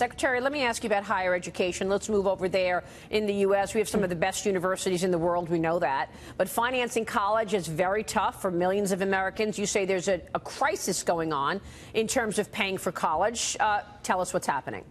Secretary, let me ask you about higher education. Let's move over there in the U.S. We have some of the best universities in the world. We know that. But financing college is very tough for millions of Americans. You say there's a crisis going on in terms of paying for college. Tell us what's happening.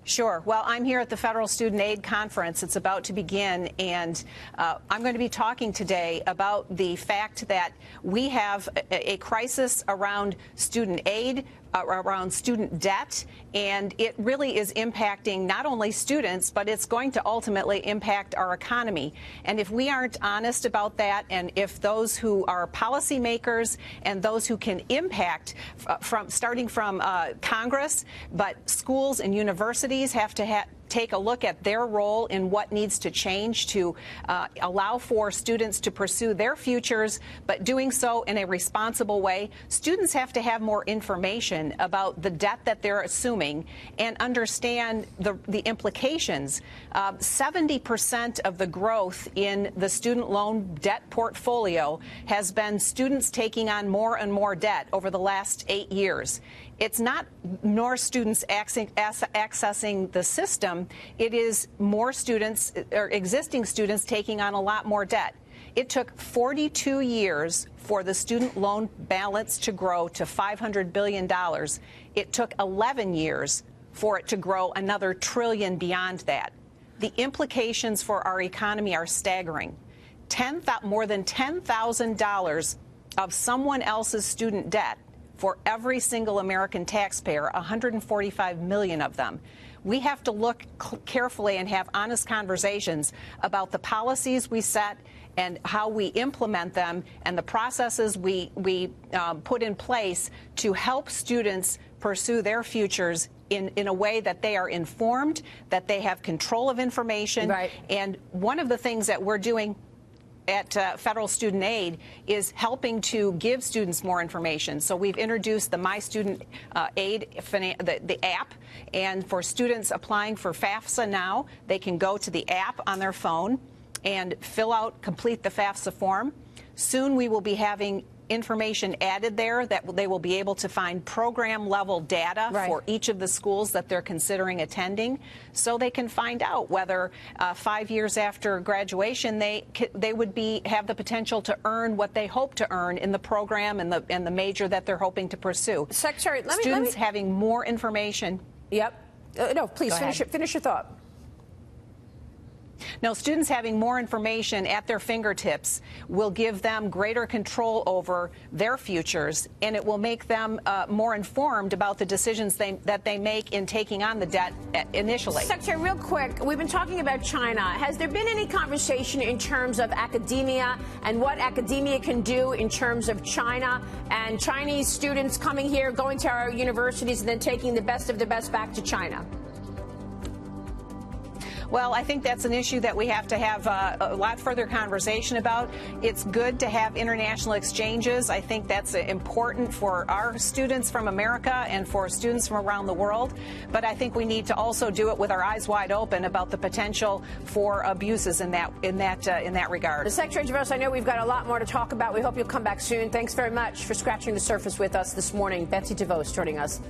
Sure. Well, I'm here at the Federal Student Aid Conference. It's about to begin, and I'm going to be talking today about the fact that we have a crisis around student aid, around student debt, and it really is impacting not only students, but it's going to ultimately impact our economy. And if we aren't honest about that, and if those who are policymakers and those who can impact, starting from Congress, but schools and universities have to take a look at their role in what needs to change to allow for students to pursue their futures, but doing so in a responsible way. Students have to have more information about the debt that they're assuming and understand the implications. 70% of the growth in the student loan debt portfolio has been students taking on more and more debt over the last 8 years. It's not more students accessing the system. It is more students or existing students taking on a lot more debt. It took 42 years for the student loan balance to grow to $500 billion. It took 11 years for it to grow another trillion beyond that. The implications for our economy are staggering. More than $10,000 of someone else's student debt for every single American taxpayer, 145 million of them. We have to look carefully and have honest conversations about the policies we set and how we implement them and the processes we put in place to help students pursue their futures in a way that they are informed, that they have control of information. Right. And one of the things that we're doing at Federal Student Aid is helping to give students more information. So we've introduced the My Student Aid, the app, and for students applying for FAFSA now, they can go to the app on their phone and complete the FAFSA form. Soon we will be having information added there that they will be able to find program-level data for each of the schools that they're considering attending, so they can find out whether 5 years after graduation they would have the potential to earn what they hope to earn in the program and the major that they're hoping to pursue. Secretary, students having more information. Yep. No, please finish your thought. No, students having more information at their fingertips will give them greater control over their futures, and it will make them more informed about the decisions that they make in taking on the debt initially. Secretary, real quick, we've been talking about China. Has there been any conversation in terms of academia and what academia can do in terms of China and Chinese students coming here, going to our universities, and then taking the best of the best back to China? Well, I think that's an issue that we have to have a lot further conversation about. It's good to have international exchanges. I think that's important for our students from America and for students from around the world. But I think we need to also do it with our eyes wide open about the potential for abuses in that regard. The Secretary DeVos, I know we've got a lot more to talk about. We hope you'll come back soon. Thanks very much for scratching the surface with us this morning. Betsy DeVos joining us.